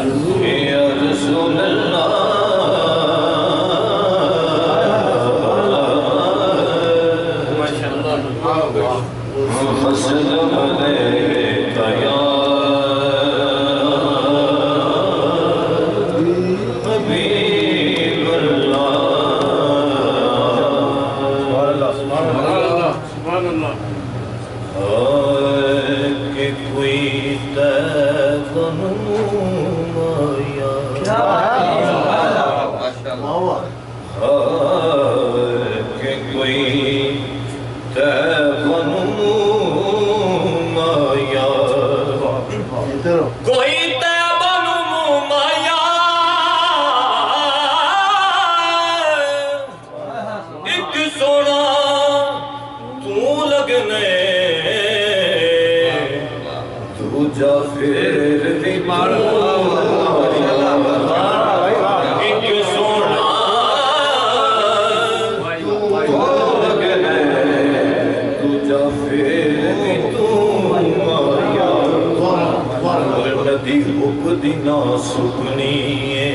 या रसूल अल्लाह वसल्लम अलैका या हबीब अल्लाह। सुभान अल्लाह कि कोई तनुमाया कि कोई तनुमाया कोई तनुमाया एक सोना तू लगने दूजा फिर भी मार एक सोना लगने दूजा फिर भी तू माया नदी उबदी ना सुकनी है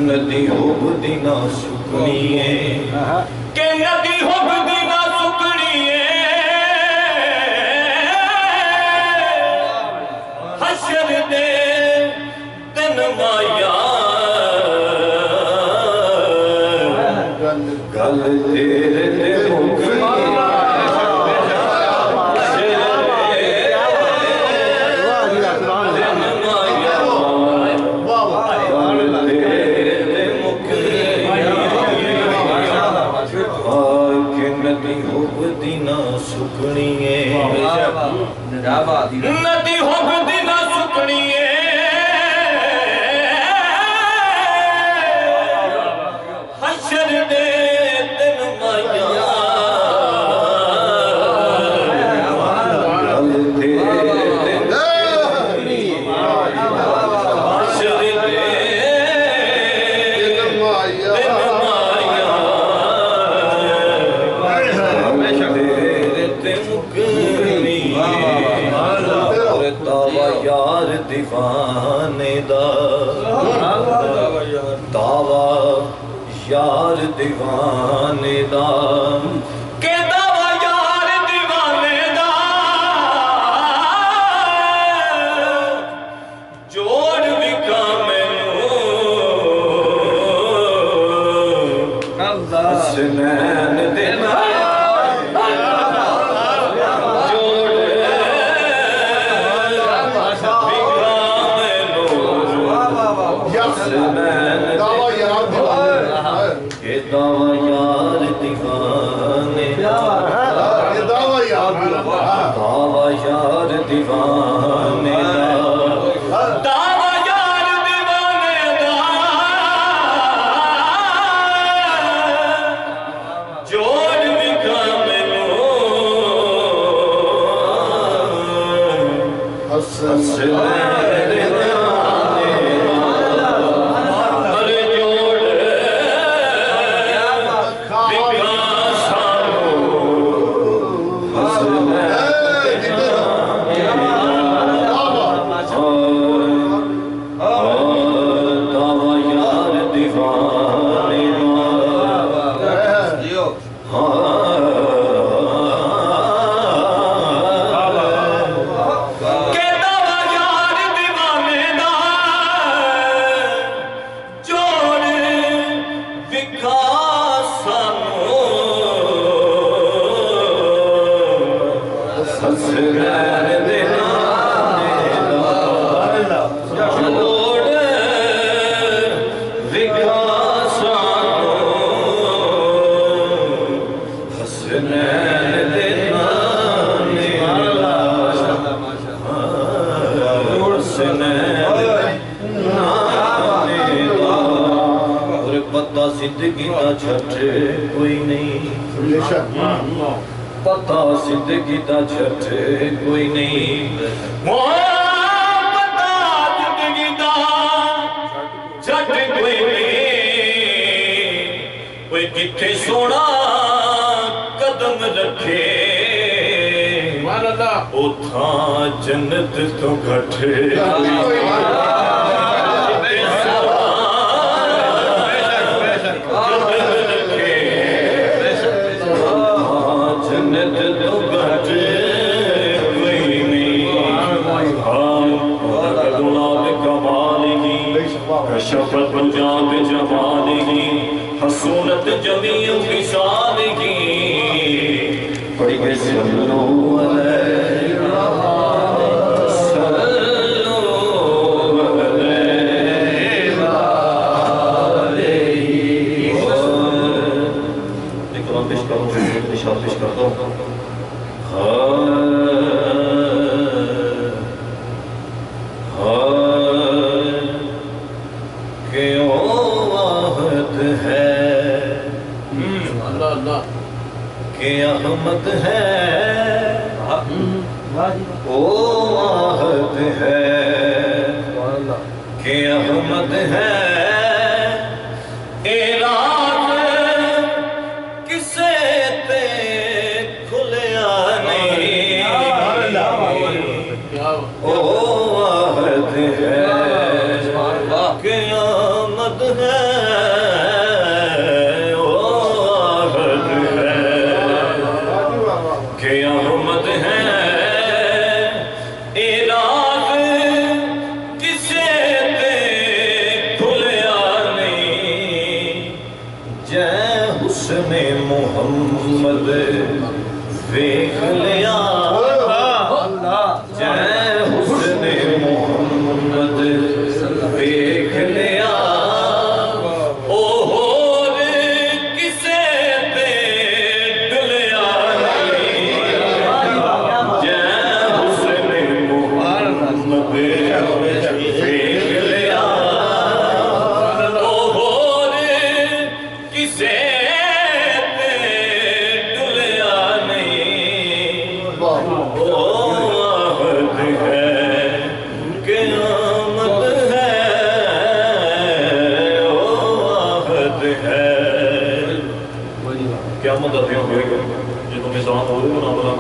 नदी उबदी ना सुकनी है के नदी उबदी ना सुकनी है हशर दे दिन माया गल तेरे ते मुकनी सुकनी है नदी होगदी ना सुकनी है हशर दे दिन माया यार दीवाने दा दावा यार दीवाने दा के दावा यार दीवाने दा जोड़ विका मैनू हसनैन देना दावा यार दीवाने दावा यार दीवाने दावा यार दीवाने जोड़ विका मैनू हसनैन जिंदगी का झट कोई नहीं पता जिंदगी का झट कोई नहीं पता जिंदगी का झट कोई नहीं कोई जिथे सोना कदम रखे उथा जन्नत तो घट जन्नत तो घट कोई नहीं। गुलाब कमालेगी कशफत जाब जमालेगी हसूनत जमीओ की सालेगी पड़ी गई सल्लो अहमद है ओ आहद है कि अहमद है ए रात किसे ते खुलिया नहीं ओ आहद है कि अहमद है अहमद है इराक किसे ते खुलिया नहीं जै हुस्ने मुहम्मद वेख लिया जै हुस्ने मुहम्मद वेख लिया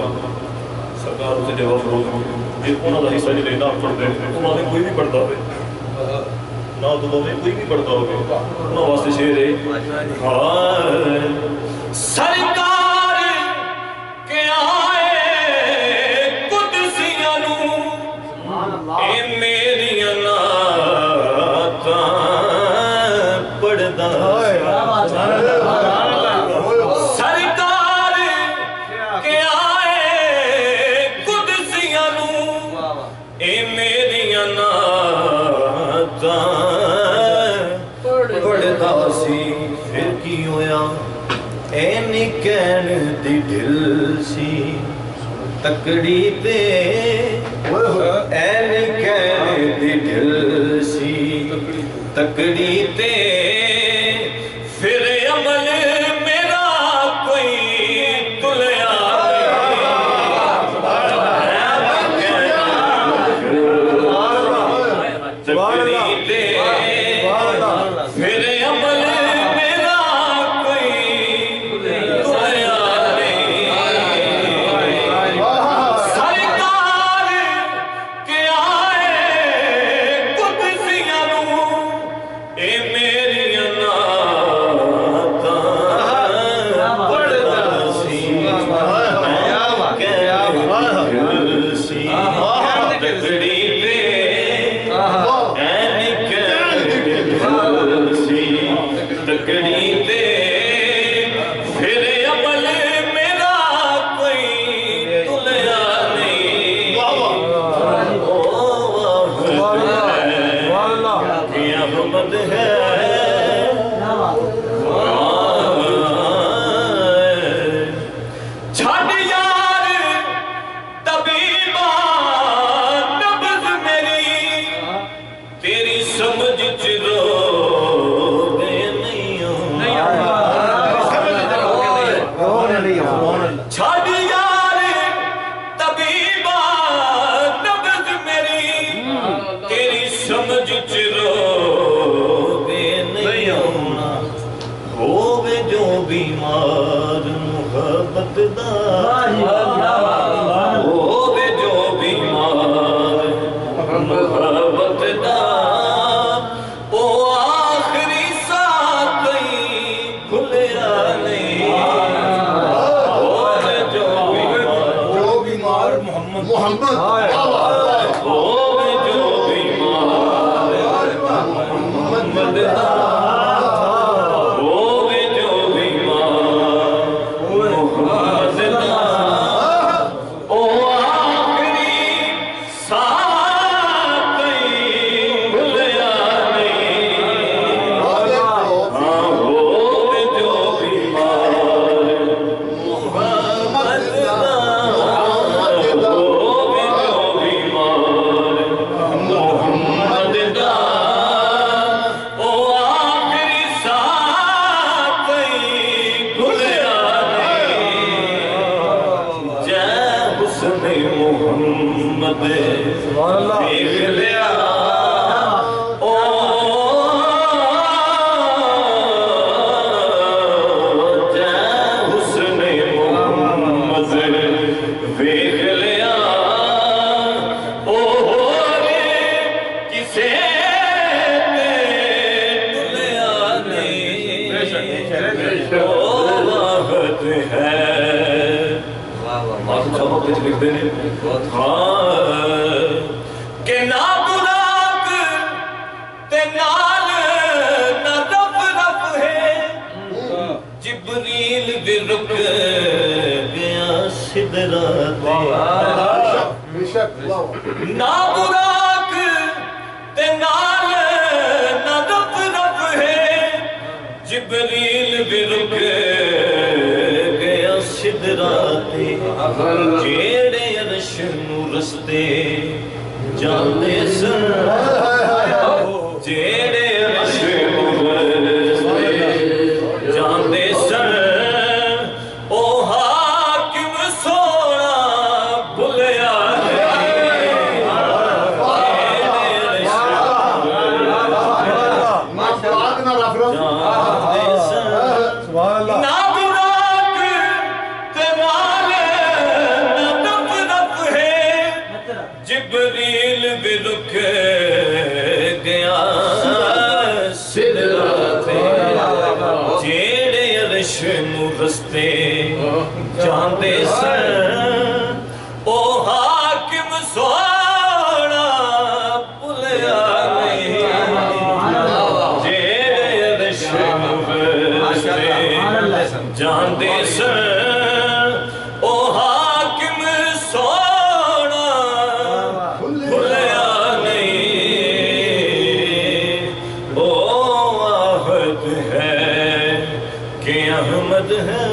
सरकार उसे जवाब उन्होंने हिस्सा नहीं लेना पढ़ते उन्होंने कोई भी पढ़ता हो ना तो कोई भी पढ़ता हो उन्होंने वास्ते शेर है सरकार के आए कुदसियां नू ए मेरियां नातां पढ़दा फिर की होया ऐनी कहन दी दिल सी तकड़ी ते ऐनी कहन दी दिल सी तकड़ी ते फिर अमल मेरा कोई तुलिया तकड़ी ते फिर अमल मेरा कोई तुलिया सरकार के आए कुदसियां नू ए मेरियां नातां पढ़दा सी तकड़ी ते तकड़ी ते फिर अमल मेरा कोई तुलिया नहीं अहमद है छड़ यार तबीबा नब्ज़ मेरी तेरी समझ च रो छड़ यार तबीबा नब्ज़ मेरी तेरी समझ च रोगे नहीं आना होवे जो बीमार मुहब्बत दा होवे जो दा ओ आखिरी साथी भुलिया नहीं। जो बीमार मोहम्मद मोहम्मद जो बीमार मोहम्मद दा के ना बुराक ते नाल ना रफ रफ है। जिब्रील भी रुक गया सिदरा ना बुराक ते नाल ना रफ रफ है। जिब्रील भी रुक गया सिदरा जेड़े अरश नू रस्ते जाते सन। जेड़े अरश नू रस्ते जाते सन ओ हाकिम सोना भुलिया जिब्रील भी रुक गया सिदरा ते जेड़े अरश नू रस्ते जाते सन ओ हाकिम सोना भुलिया नहीं। जेड़े अरश नू रस्ते जाते सन ओ हाकिम सोना भुलिया नहीं। ओ आहद है कि अहमद है।